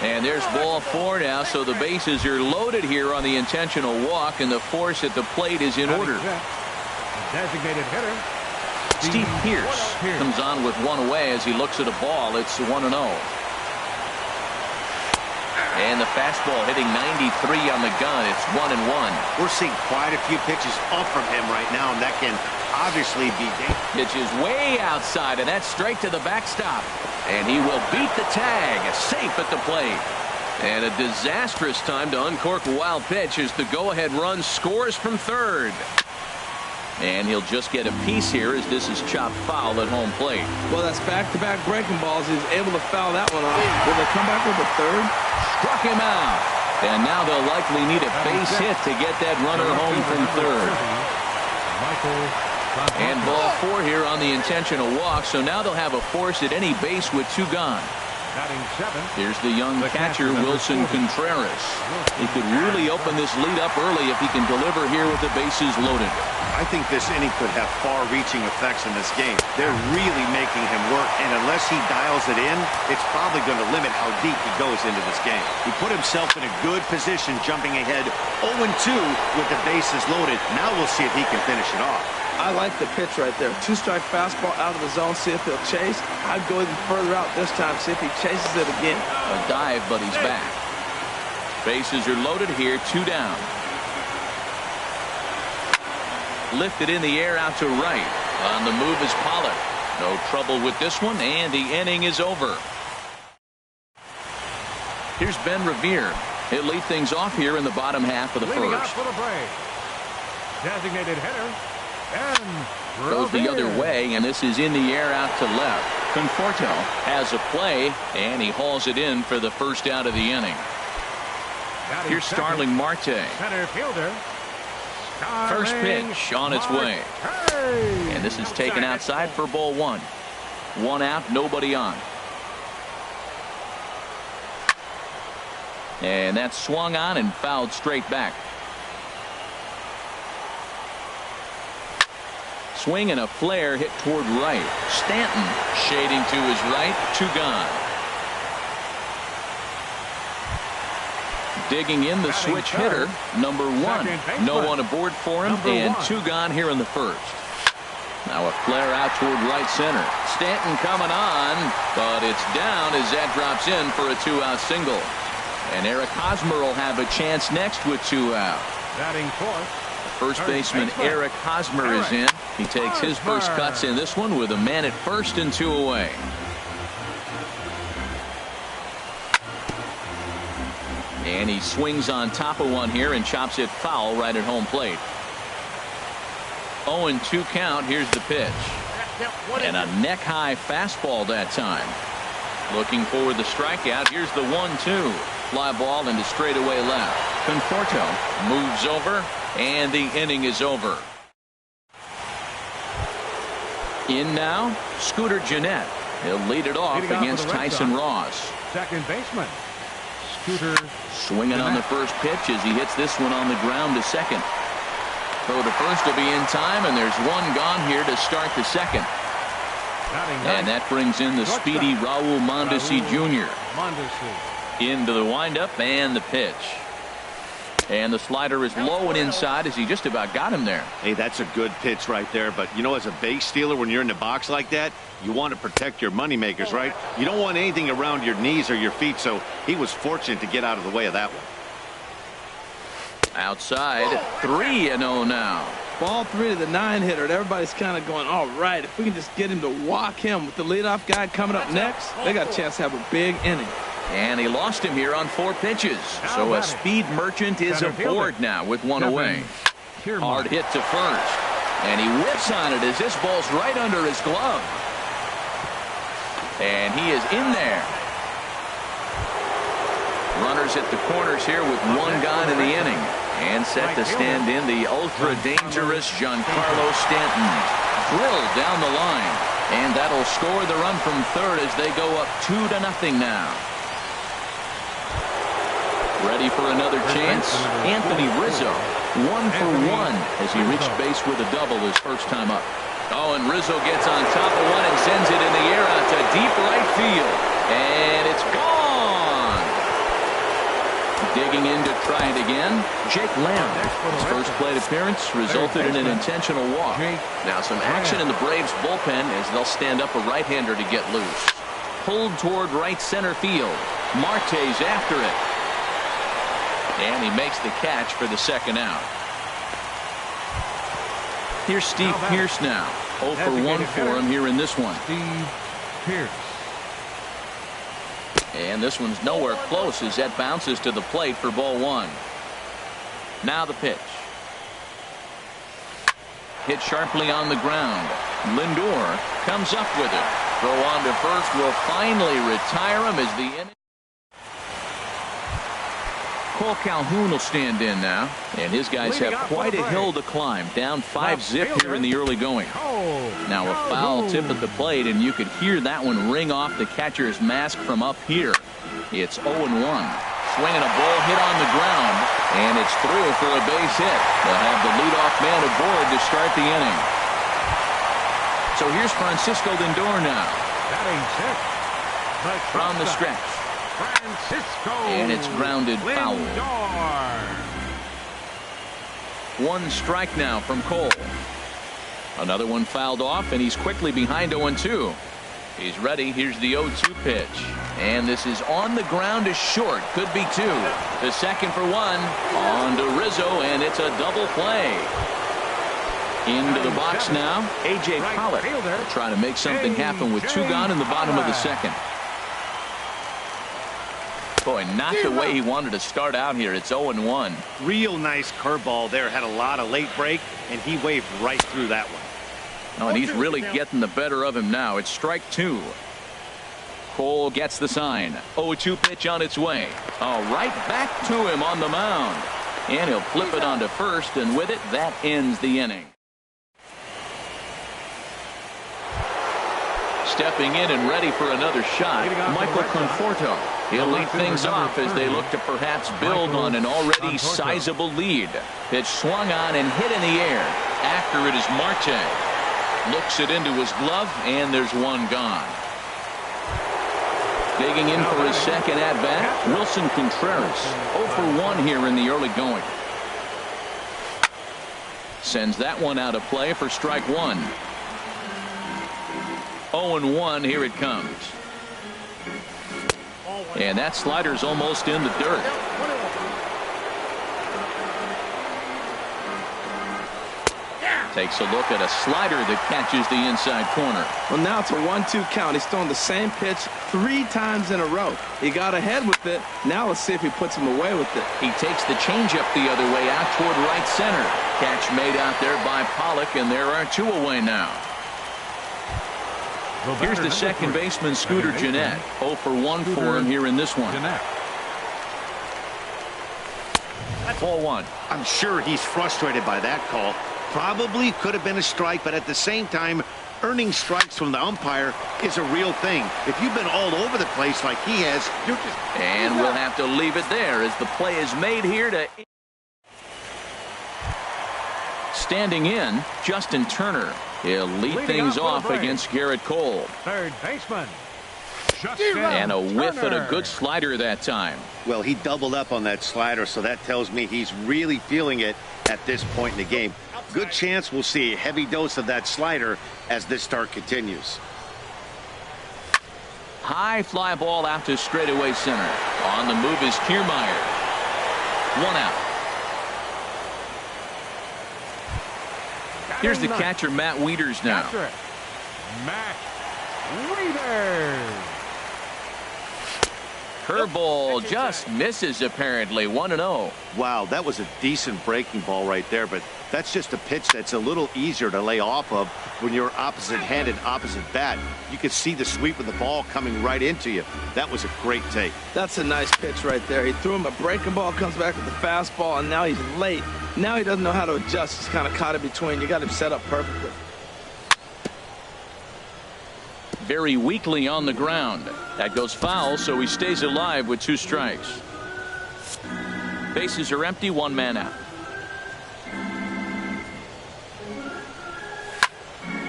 And there's ball 4 now, so the bases are loaded here on the intentional walk, and the force at the plate is in order. Designated hitter, Steve Pearce comes on with 1 away as he looks at a ball. It's 1-0. And the fastball hitting 93 on the gun. It's 1-1. We're seeing quite a few pitches off from him right now, and that can obviously be dangerous. Pitch is way outside, and that's straight to the backstop. And he will beat the tag, safe at the plate. And a disastrous time to uncork a wild pitch as the go-ahead run scores from third. And he'll just get a piece here as this is chopped foul at home plate. Well, that's back-to-back breaking balls. He's able to foul that one off. Will they come back with a third? Struck him out. And now they'll likely need a base hit to get that runner home from third. And ball 4 here on the intentional walk. So now they'll have a force at any base with 2 gone. Here's the young catcher, Wilson Contreras. He could really open this lead up early if he can deliver here with the bases loaded. I think this inning could have far-reaching effects in this game. They're really making him work, and unless he dials it in, it's probably going to limit how deep he goes into this game. He put himself in a good position, jumping ahead 0-2 with the bases loaded. Now we'll see if he can finish it off. I like the pitch right there. 2-strike fastball out of the zone. See if he'll chase. I'd go even further out this time. See if he chases it again. A dive, but he's back. Bases are loaded here. 2 down. Lifted in the air out to right. On the move is Pollock. No trouble with this one, and the inning is over. Here's Ben Revere. He'll lead things off here in the bottom half of the first. Designated hitter. Goes the other way, and this is in the air out to left. Conforto has a play, and he hauls it in for the first out of the inning. Here's Starling Marte. Center fielder. First pitch on its way. And this is taken outside for ball 1. 1 out, nobody on. And that's swung on and fouled straight back. Swing and a flare hit toward right. Stanton shading to his right. 2 gone. Digging in the switch hitter, number 1. No one aboard for him, and 2 gone here in the first. Now a flare out toward right center. Stanton coming on, but it's down as that drops in for a 2-out single. And Eric Hosmer will have a chance next with 2 out. Batting fourth. First baseman Eric Hosmer is in. He takes his first cuts in this one with a man at first and 2 away. And he swings on top of one here and chops it foul right at home plate. 0-2 count. Here's the pitch. And a neck-high fastball that time. Looking for the strikeout. Here's the 1-2. Fly ball into straightaway left. Conforto moves over, and the inning is over. In now, Scooter Gennett. He'll lead it off against Tyson Ross. Second baseman, Scooter. Swinging on the first pitch as he hits this one on the ground to second. Throw to first will be in time, and there's one gone here to start the second. And that brings in the speedy Raul Mondesi Jr. Into the windup and the pitch. And the slider is low and inside as he just about got him there. Hey, that's a good pitch right there. But, you know, as a base stealer, when you're in the box like that, you want to protect your moneymakers, right? You don't want anything around your knees or your feet, so he was fortunate to get out of the way of that one. Outside, 3-0 now. Ball 3 to the 9-hitter. Everybody's kind of going, all right, if we can just get him to walk him with the leadoff guy coming up next, they got a chance to have a big inning. And he lost him here on 4 pitches. So a speed merchant is aboard now with one away. Hard hit to first. And he whips on it as this ball's right under his glove. And he is in there. Runners at the corners here with one gone in the inning. And set to stand in the ultra-dangerous Giancarlo Stanton. Drilled down the line. And that'll score the run from third as they go up 2-0 now. Ready for another chance? Anthony Rizzo, 1 for 1 as he reached base with a double his first time up. Oh, and Rizzo gets on top of one and sends it in the air out to deep right field. And it's gone. Digging in to try it again, Jake Lamb. His first plate appearance resulted in an intentional walk. Now some action in the Braves bullpen as they'll stand up a right-hander to get loose. Pulled toward right center field. Marte's after it. And he makes the catch for the second out. Here's Steve Pearce now. 0 for 1 for him here in this one. Steve Pearce. And this one's nowhere close as that bounces to the plate for ball 1. Now the pitch. Hit sharply on the ground. Lindor comes up with it. Throw on to first will finally retire him as the inning. Cole Calhoun will stand in now, and his guys have quite a hill to climb, down 5-zip here in the early going. Now a foul tip at the plate, and you could hear that one ring off the catcher's mask from up here. It's 0-1. Swinging a ball hit on the ground, and it's through for a base hit. They'll have the leadoff man aboard to start the inning. So here's Francisco Lindor now. From the stretch. Francisco. And it's grounded foul. 1 strike now from Cole. Another one fouled off, and he's quickly behind 0-2. He's ready. Here's the 0-2 pitch. And this is on the ground to short. Could be 2. The second for 1. On to Rizzo, and it's a double play. Into the box now. A.J. Pollock trying to make something happen with 2 gone in the bottom of the second. Boy, not the way he wanted to start out here. It's 0-1. Real nice curveball there. Had a lot of late break, and he waved right through that one. Oh, and he's really getting the better of him now. It's strike 2. Cole gets the sign. 0-2 pitch on its way. Oh, right back to him on the mound. And he'll flip it onto first, and with it, that ends the inning. Stepping in and ready for another shot, Michael Conforto. He'll lead things off as they look to perhaps build on an already sizable lead. Pitch swung on and hit in the air. After it is Marte. Looks it into his glove, and there's one gone. Digging in for his second at-bat, Wilson Contreras. 0 for 1 here in the early going. Sends that one out of play for strike 1. 0-1, here it comes. And that slider's almost in the dirt. Takes a look at a slider that catches the inside corner. Well, now it's a 1-2 count. He's throwing the same pitch 3 times in a row. He got ahead with it. Now let's see if he puts him away with it. He takes the changeup the other way out toward right center. Catch made out there by Pollock, and there are 2 away now. Here's the second baseman, Scooter Gennett. 0 for 1 for him here in this one. Ball 1. I'm sure he's frustrated by that call. Probably could have been a strike, but at the same time, earning strikes from the umpire is a real thing. If you've been all over the place like he has, you're just... And we'll have to leave it there as the play is made here to... Standing in, Justin Turner. He'll lead things off against Garrett Cole. Third baseman. And a whiff at a good slider that time. Well, he doubled up on that slider, so that tells me he's really feeling it at this point in the game. Good chance we'll see a heavy dose of that slider as this start continues. High fly ball out to straightaway center. On the move is Kiermaier. 1 out. Here's the catcher, Matt Wieters now. Matt Wieters. Curveball just misses apparently. 1-0. Wow, that was a decent breaking ball right there, but that's just a pitch that's a little easier to lay off of when you're opposite-handed, opposite bat. You could see the sweep of the ball coming right into you. That was a great take. That's a nice pitch right there. He threw him a breaking ball, comes back with the fastball, and now he's late. Now he doesn't know how to adjust. He's kind of caught in between. You got him set up perfectly. Very weakly on the ground. That goes foul, so he stays alive with 2 strikes. Bases are empty, 1 man out.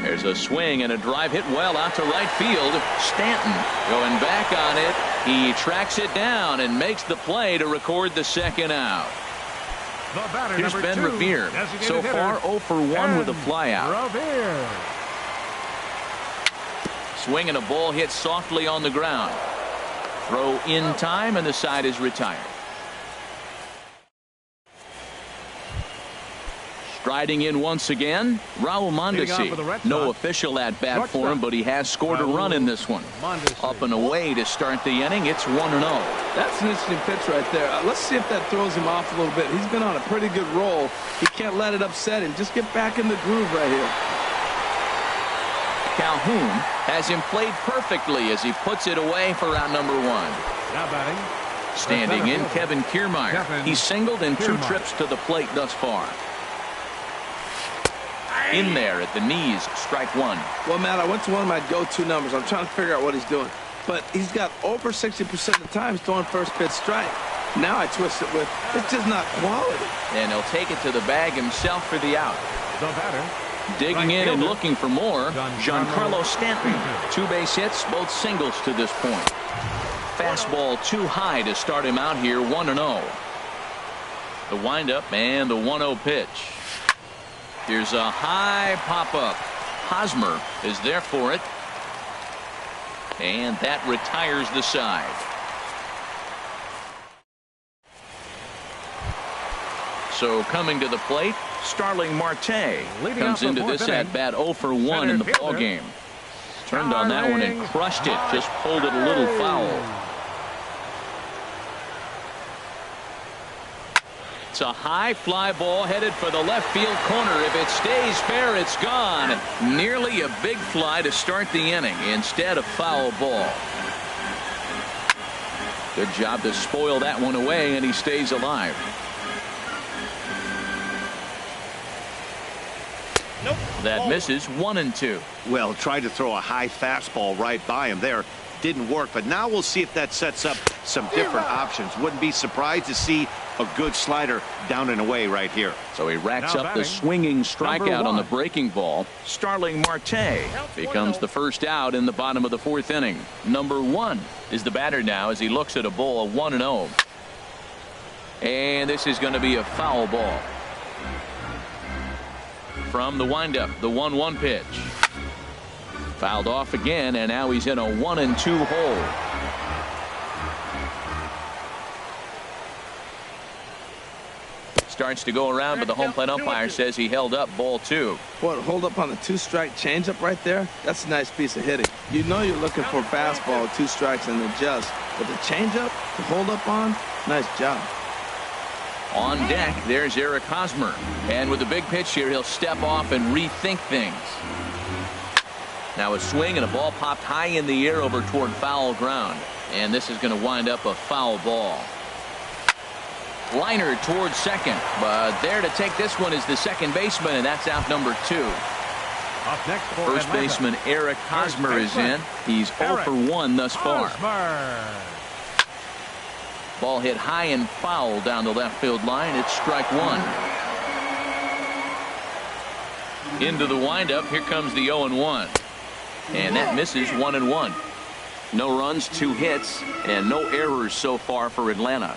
There's a swing and a drive hit well out to right field. Stanton going back on it. He tracks it down and makes the play to record the second out. Here's Ben Revere. So far 0 for 1 with a flyout. Swing and a ball hit softly on the ground. Throw in time and the side is retired. Striding in once again, Raul Mondesi. No official at bat for him, but he has scored a run in this one. Up and away to start the inning. It's 1-0. That's an interesting pitch right there. Let's see if that throws him off a little bit. He's been on a pretty good roll. He can't let it upset him. Just get back in the groove right here. Calhoun has him played perfectly as he puts it away for out number 1. Now batting. Standing in, Kevin Kiermaier. He's singled in 2 trips to the plate thus far. In there at the knees, strike 1. Well, Matt, I went to one of my go-to numbers. I'm trying to figure out what he's doing. But he's got over 60% of the time throwing first pitch strike. Now I twist it with, it's just not quality. And he'll take it to the bag himself for the out. The batter. Digging in and looking for more, Giancarlo Stanton. 2 base hits, both singles to this point. Fastball too high to start him out here, 1-0. The windup and the 1-0 pitch. Here's a high pop-up. Hosmer is there for it. And that retires the side. So coming to the plate, Starling Marte comes into this at-bat 0 for 1 in the ballgame. Turned on that one and crushed it. Just pulled it a little foul. It's a high fly ball headed for the left field corner. If it stays fair, it's gone. Nearly a big fly to start the inning. Instead, a foul ball. Good job to spoil that one away, and he stays alive. Nope. That misses 1-2. Well, tried to throw a high fastball right by him there. Didn't work, but now we'll see if that sets up some different options. Wouldn't be surprised to see a good slider down and away right here. So he racks up the swinging strikeout on the breaking ball. Starling Marte becomes the first out in the bottom of the 4th inning. Number 1 is the batter now as he looks at a ball, 1-0. And this is going to be a foul ball. From the windup, the 1-1 pitch. Fouled off again, and now he's in a 1-2 hole. Starts to go around, but the home plate umpire says he held up ball 2. What, hold up on the 2-strike changeup right there? That's a nice piece of hitting. You know you're looking for a fastball, 2 strikes and adjust. But the changeup to hold up on, nice job. On deck, there's Eric Hosmer. And with a big pitch here, he'll step off and rethink things. Now a swing and a ball popped high in the air over toward foul ground. And this is going to wind up a foul ball. Liner towards second. But there to take this one is the second baseman, and that's out number 2. Up next for First Atlanta, baseman Eric Hosmer is in. He's 0 for 1 thus far. Ball hit high and foul down the left field line. It's strike 1. Into the windup. Here comes the 0-1. And that misses 1-1. No runs, 2 hits, and no errors so far for Atlanta.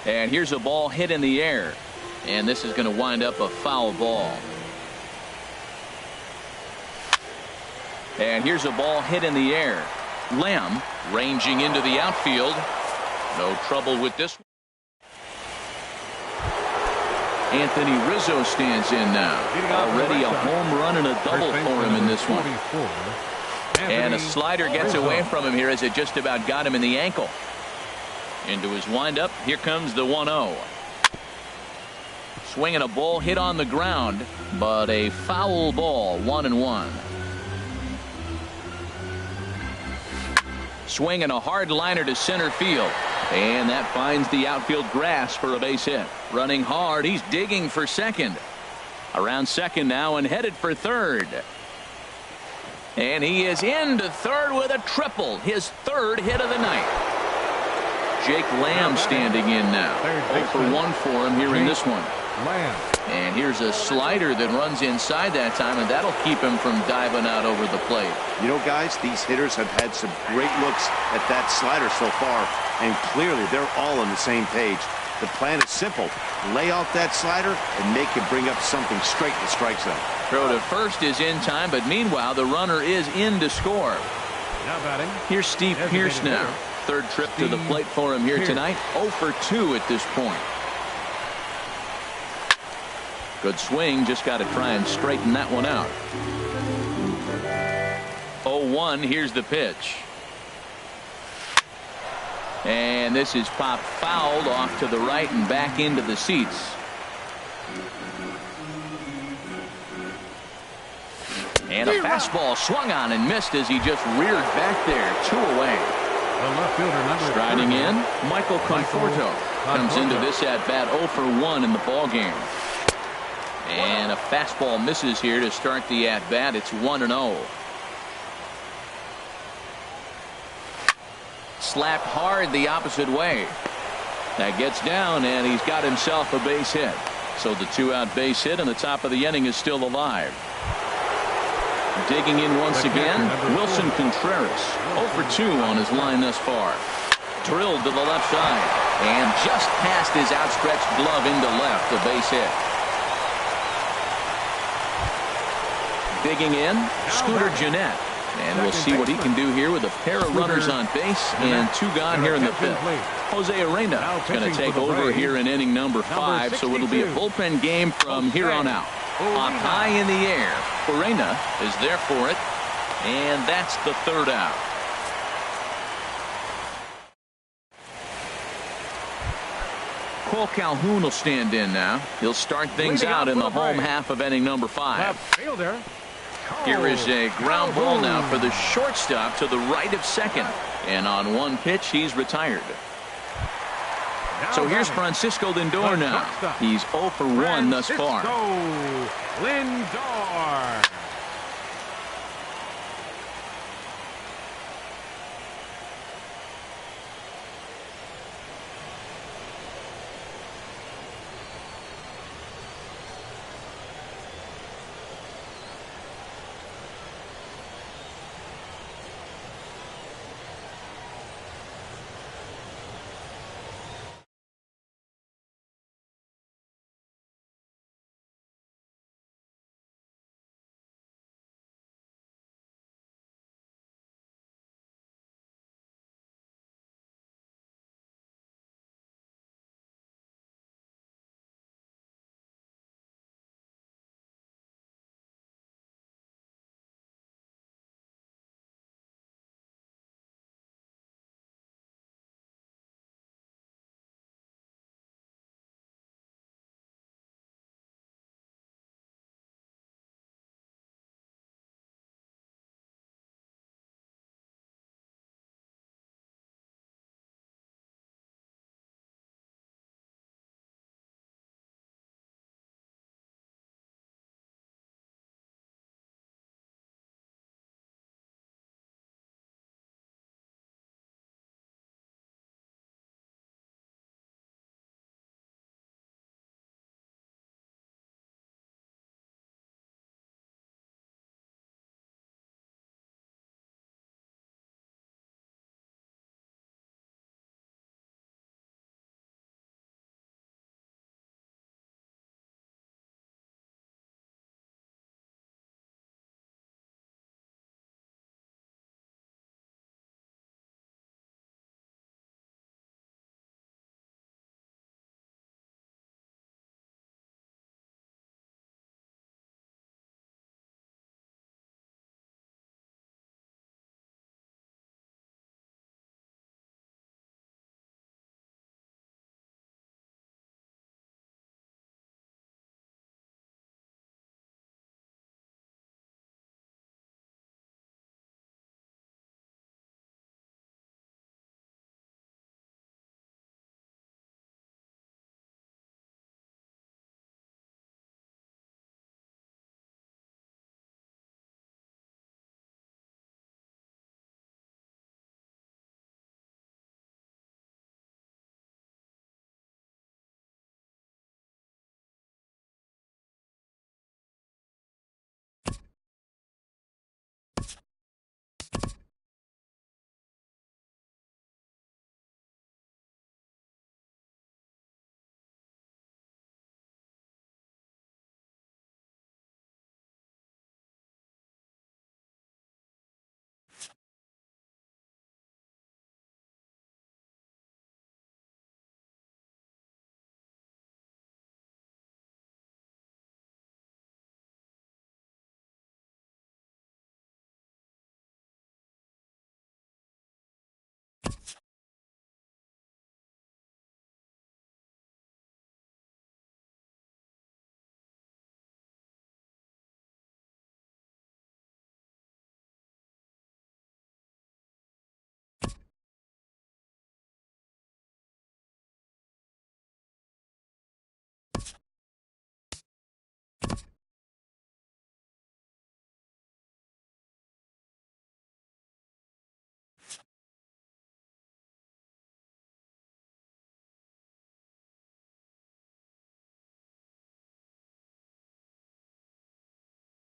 And here's a ball hit in the air. And this is going to wind up a foul ball. And here's a ball hit in the air. Lamb ranging into the outfield. No trouble with this one. Anthony Rizzo stands in now. Already a home run and a double for him in this one. And a slider gets away from him here as it just about got him in the ankle. Into his windup. Here comes the 1-0. Swinging a ball hit on the ground, but a foul ball. 1-1. Swinging a hard liner to center field. And that finds the outfield grass for a base hit. Running hard. He's digging for second. Around second now and headed for third. And he is into third with a triple. His third hit of the night. Jake Lamb standing in now. 0 for 1 for him here in this one. And here's a slider that runs inside that time, and that'll keep him from diving out over the plate. You know, guys, these hitters have had some great looks at that slider so far, and clearly they're all on the same page. The plan is simple. Lay off that slider and make him bring up something straight in the strike zone. Throw to first is in time, but meanwhile the runner is in to score. Now batting. Here's Steve Pearce now. Third trip to the plate for him here tonight. 0 for 2 at this point. Good swing. Just got to try and straighten that one out. 0-1. Here's the pitch. And this is popped fouled off to the right and back into the seats. And a fastball swung on and missed as he just reared back there. 2 away. The left fielder number Striding in, Michael Conforto comes into this at bat 0 for 1 in the ball game. And a fastball misses here to start the at bat. It's 1-0. Slapped hard the opposite way. That gets down, and he's got himself a base hit. So the 2-out base hit, and the top of the inning is still alive. Digging in once again, Wilson Contreras. 0 for 2 on his line thus far. Drilled to the left side, and just past his outstretched glove into left, a base hit. Digging in, Scooter Gennett. And we'll see what he can do here with a pair of runners on base and 2 gone here in the 5th. Jose Arena is going to take over here in inning number 5, so it'll be a bullpen game from here on out. Up high in the air. Arena is there for it, and that's the 3rd out. Cole Calhoun will stand in now. He'll start things out in the home half of inning number 5. Here is a ground ball now for the shortstop to the right of second. And on one pitch, he's retired. So here's Francisco Lindor now. He's 0 for 1 thus far. Lindor.